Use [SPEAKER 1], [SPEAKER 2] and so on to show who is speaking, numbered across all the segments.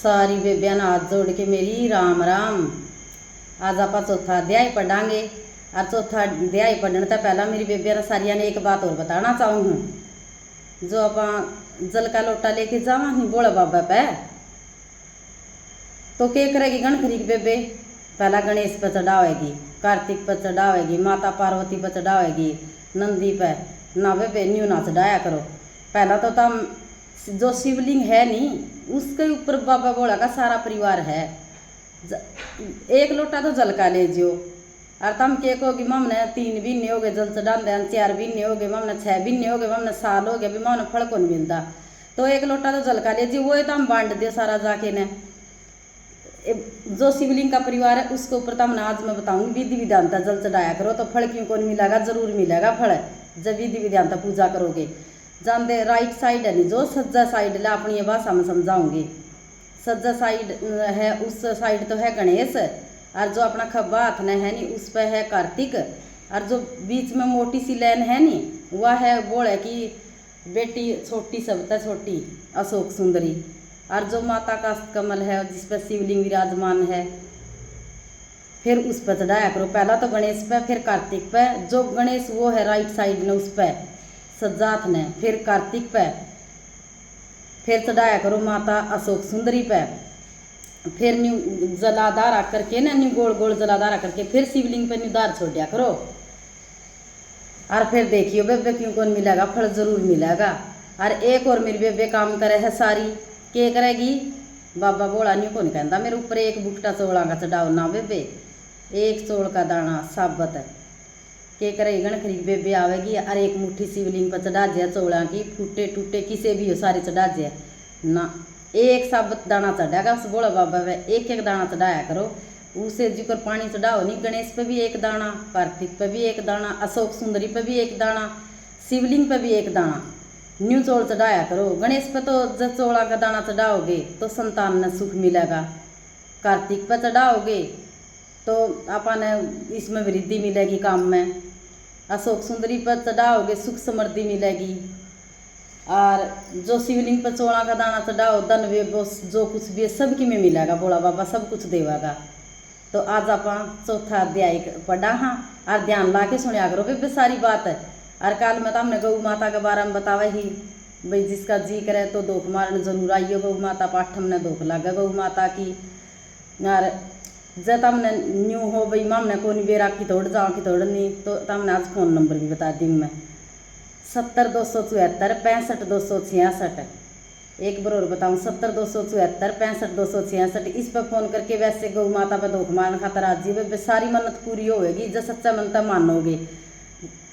[SPEAKER 1] सारी बेबिया ने हाथ जोड़ के मेरी राम राम। आज आप चौथा अध्याय पढ़ांगे और चौथा अध्याय पढ़ने से पहला मेरी बेबिया ने सारिया ने एक बात और बताना चाहूँ हूँ। जो आप जल का लोटा लेके जावा नहीं बोला बाबा पे तो क्या करेगी गणखरी की बेबे। पहला गणेश पे चढ़ावेगी, कार्तिक पे चढ़ावेगी, माता पार्वती पे चढ़ावेगी, नंदी पे ना बेबे न्यू ना चढ़ाया करो। पहला तो तम जो शिवलिंग है नहीं उसके ऊपर बाबा बोला का सारा परिवार है। एक लोटा तो जल का ले जियो और तम के कहोगी ममने 3 महीने हो गए जल चढ़ा दे, 4 महीने हो गए ममने, 6 महीने हो गए ममने, साल हो गया भी ममने फल को नहीं मिलता। तो एक लोटा तो जल का ले जियो, वो तो हम बांट दियो सारा जाके ने। जो शिवलिंग का परिवार है उसके ऊपर तो मैं आज मैं बताऊंगी विधि विधानता जल चढ़ाया करो तो फल क्यों कौन मिलेगा, जरूर मिलेगा फल जब विधि विधानता पूजा करोगे। जान दे राइट साइड है नहीं जो सज्जा साइड है अपनी भाषा में समझाऊंगी। सज्जा साइड है उस साइड तो है गणेश और जो अपना खब्बा हाथ ने है नी उस पर है कार्तिक और जो बीच में मोटी सी लाइन है नी वह है बोल है कि बेटी छोटी सबसे छोटी अशोक सुंदरी और जो माता का कमल है जिस पर शिवलिंग विराजमान है फिर उस पर चढ़ाया करो। पहला तो गणेश पे फिर कार्तिक पे, जो गणेश वो है राइट साइड ने उस पर सज्जात ने, फिर कार्तिक पे फिर चढ़ाया करो माता अशोक सुंदरी पे, फिर न्यू जलाधारा करके ना न्यू गोल गोल जलाधारा करके फिर शिवलिंग पे न्यू दार छोड़ दिया करो। और फिर देखियो बेबे क्यों कौन मिलेगा फल जरूर मिलेगा। और एक और मेरी बेबे काम करे है सारी के करेगी बाबा बोला न्यू कौन कहता मेरे ऊपर एक बुकटा चौड़ा का चढ़ाओ ना बेबे, एक चौड़ का दाना साबत के करेगी गणखरी बेबे आवेगी और एक मुट्ठी शिवलिंग पर चढ़ा दिया चौड़ा की फूटे टूटे किसे भी हो सारे चढ़ा दिया ना, एक साबत दाना चढ़ाएगा उस बोला बाबा वे एक एक दाना चढ़ाया करो। उसे जिकर पानी चढ़ाओ नहीं, गणेश पे भी एक दाना, कार्तिक पे भी एक दाना, अशोक सुंदरी पे भी एक दाना, शिवलिंग पे भी एक दाना न्यू चौड़ चढ़ाया करो। गणेश पे तो जब चौड़ा का दाना चढ़ाओगे तो संतान में सुख मिलेगा, कार्तिक पे चढ़ाओगे तो अपन इसमें वृद्धि मिलेगी काम में, अशोक सुंदरी पर चढ़ाओगे सुख समृद्धि मिलेगी और जो शिवलिंग पर चौड़ा का दाना चढ़ाओ धन वे जो कुछ भी है सबकी में मिलेगा, बोला बाबा सब कुछ देवागा। तो आज आप चौथा अध्याय पढ़ा हाँ और ध्यान ला के सुनिया करो बेबे सारी बात है। और काल में तो हमने गौ माता के बारे में बतावा ही भाई जिसका जी करे तो दोख मारने जरूर आइयो गौ माता पाठ हमने दोख लगा गौ माता की। और जब हमने न्यू हो भाई हमने कौन बेरा की तोड़ जाओ की तोड़ नहीं तो हमने आज फ़ोन नंबर भी बता दी मैं 70 274 65 266। एक बार और बताऊँ 70 274 65 266। इस पर फ़ोन करके वैसे गौ माता पर दोख मारने खातर आज जी सारी मन्नत पूरी होएगी जो सच्चा मनता मानोगे।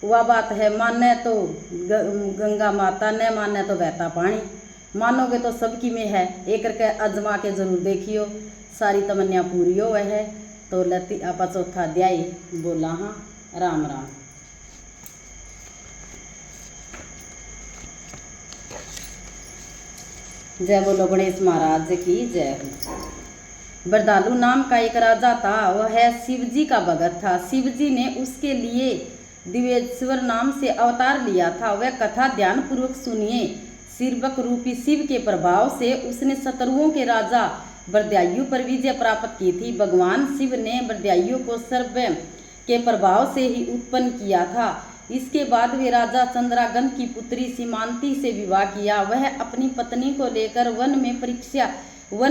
[SPEAKER 1] वह बात है माने तो गंगा माता ने, माने तो बहता पानी, मानोगे तो सबकी में है। एक करके अजमा के जरूर देखियो सारी तमन्या पूरी हो है। तो लती आपा चौथा अध्याय बोला हाँ राम राम। जय बोलो गणेश महाराज की जय। बरदालू नाम का एक राजा था, वह शिव जी का भगत था। शिव जी ने उसके लिए दिव्येश्वर नाम से अवतार लिया था। वह कथा ध्यान पूर्वक सुनिए। सिरबक रूपी शिव के प्रभाव से उसने शत्रुओं के राजा बरदायु पर विजय प्राप्त की थी। भगवान शिव ने बरदायु को सर्प के प्रभाव से ही उत्पन्न किया था। इसके बाद वे राजा चंद्रागन की पुत्री सीमांती से विवाह किया। वह अपनी पत्नी को लेकर वन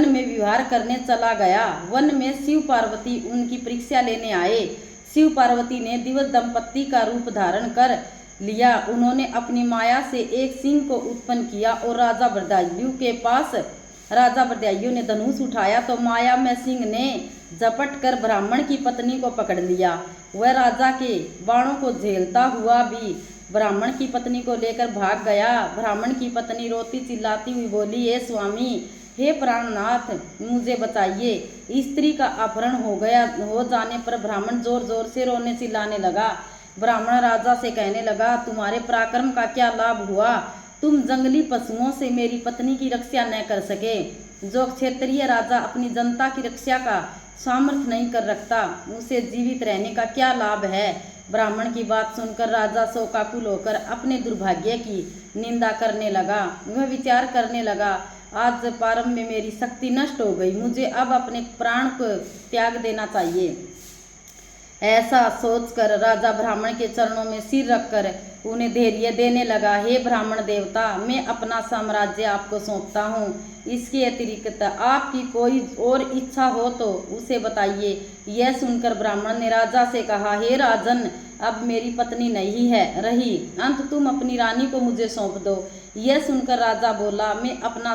[SPEAKER 1] में विहार करने चला गया। वन में शिव पार्वती उनकी परीक्षा लेने आए। शिव पार्वती ने दिव्य दंपत्ति का रूप धारण कर लिया। उन्होंने अपनी माया से एक सिंह को उत्पन्न किया और राजा बरदायु ने धनुष उठाया तो माया में सिंह ने झपट कर ब्राह्मण की पत्नी को पकड़ लिया। वह राजा के बाणों को झेलता हुआ भी ब्राह्मण की पत्नी को लेकर भाग गया। ब्राह्मण की पत्नी रोती चिल्लाती हुई बोली, हे स्वामी, हे प्राणनाथ, मुझे बताइए। स्त्री का अपहरण हो जाने पर ब्राह्मण जोर जोर से रोने चिल्लाने लगा। ब्राह्मण राजा से कहने लगा, तुम्हारे पराक्रम का क्या लाभ हुआ? तुम जंगली पशुओं से मेरी पत्नी की रक्षा न कर सके। जो क्षेत्रीय राजा अपनी जनता की रक्षा का सामर्थ्य नहीं कर रखता, उसे जीवित रहने का क्या लाभ है? ब्राह्मण की बात सुनकर राजा शोकाकुल होकर अपने दुर्भाग्य की निंदा करने लगा। वह विचार करने लगा, आज प्रारंभ में मेरी शक्ति नष्ट हो गई, मुझे अब अपने प्राण को त्याग देना चाहिए। ऐसा सोचकर राजा ब्राह्मण के चरणों में सिर रखकर उन्हें धैर्य देने लगा। हे ब्राह्मण देवता, मैं अपना साम्राज्य आपको सौंपता हूँ। इसके अतिरिक्त आपकी कोई और इच्छा हो तो उसे बताइए। यह सुनकर ब्राह्मण ने राजा से कहा, हे राजन, अब मेरी पत्नी नहीं है रही, अंत तुम अपनी रानी को मुझे सौंप दो। यह सुनकर राजा बोला, मैं अपना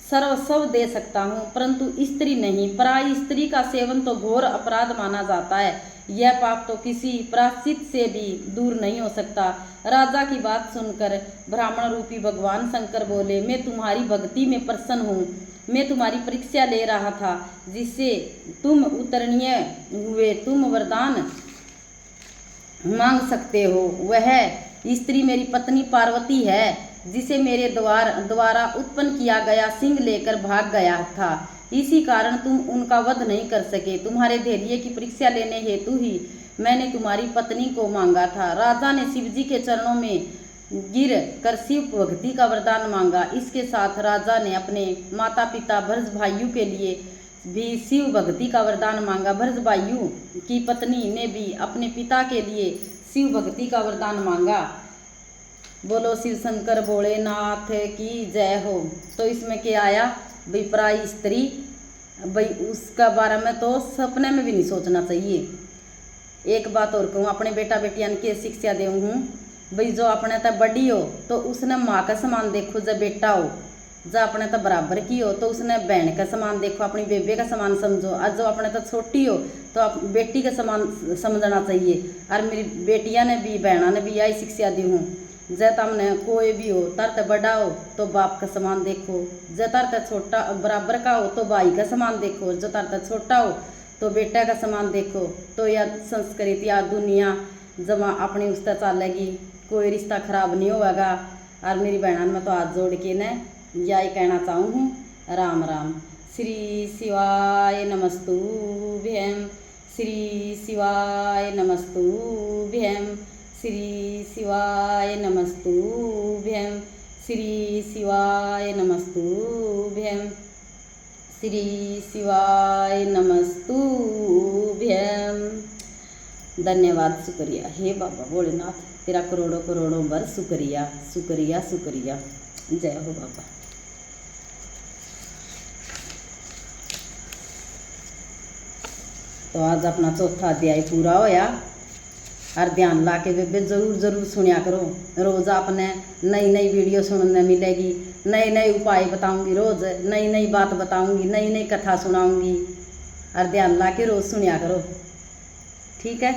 [SPEAKER 1] सर्वस्व दे सकता हूँ, परंतु स्त्री नहीं। पराई स्त्री का सेवन तो घोर अपराध माना जाता है। यह पाप तो किसी प्रायश्चित से भी दूर नहीं हो सकता। राजा की बात सुनकर ब्राह्मण रूपी भगवान शंकर बोले, मैं तुम्हारी भक्ति में प्रसन्न हूँ। मैं तुम्हारी परीक्षा ले रहा था, जिससे तुम उत्तीर्ण हुए। तुम वरदान मांग सकते हो। वह स्त्री मेरी पत्नी पार्वती है, जिसे मेरे द्वारा उत्पन्न किया गया सिंह लेकर भाग गया था। इसी कारण तुम उनका वध नहीं कर सके। तुम्हारे धैर्य की परीक्षा लेने हेतु ही मैंने तुम्हारी पत्नी को मांगा था। राजा ने शिव जी के चरणों में गिर कर शिव भक्ति का वरदान मांगा। इसके साथ राजा ने अपने माता पिता भरत भाइयों के लिए भी शिव भक्ति का वरदान मांगा। भरत भाइयों की पत्नी ने भी अपने पिता के लिए शिव भक्ति का वरदान मांगा। बोलो शिव शंकर भोलेनाथ की जय हो। तो इसमें क्या आया भाई, पराई स्त्री, भाई उसका बारे में तो सपने में भी नहीं सोचना चाहिए। एक बात और कहूँ, अपने बेटा बेटियां की शिक्षा दे हूँ भाई, जो अपने तक बड़ी हो तो उसने माँ का समान देखो। जब बेटा हो, जो अपने तक बराबर की हो तो उसने बहन का समान देखो, अपनी बेबे का समान समझो। और जो अपने तक छोटी हो तो आप बेटी का समान समझना चाहिए। और मेरी बेटियां ने भी, बहना ने भी यही शिक्षा दी हूँ, जब तुमने कोई भी हो तरते बड़ा हो तो बाप का समान देखो, जब तरते छोटा बराबर का हो तो भाई का समान देखो, जो तरते छोटा हो तो बेटा का समान देखो। तो यह संस्कृति या दुनिया जब अपनी उस तरह चलेगी, कोई रिश्ता खराब नहीं होगा। और मेरी बहना में तो हाथ जोड़ के न यही कहना चाहूँ, राम राम। श्री शिवाय नमस्तुभ्यं, श्री शिवाय नमस्तुभ्यं, श्री शिवाय नमस्तुभ्यं, श्री शिवाय नमस्तुभ्यं, श्री शिवाय नमस्तुभ्यं। धन्यवाद, शुक्रिया। हे बाबा भोलेनाथ, तेरा करोड़ों करोड़ों बार शुक्रिया, शुक्रिया, शुक्रिया। जय हो बाबा। तो आज अपना चौथा अध्याय पूरा होया। और ध्यान ला के बेबे जरूर सुनिया करो। रोज़ आपने नई नई वीडियो सुनने मिलेगी, नए नए उपाय बताऊंगी, रोज़ नई नई बात बताऊंगी, नई नई कथा सुनाऊंगी। और ध्यान ला के रोज़ सुनिया करो, ठीक है।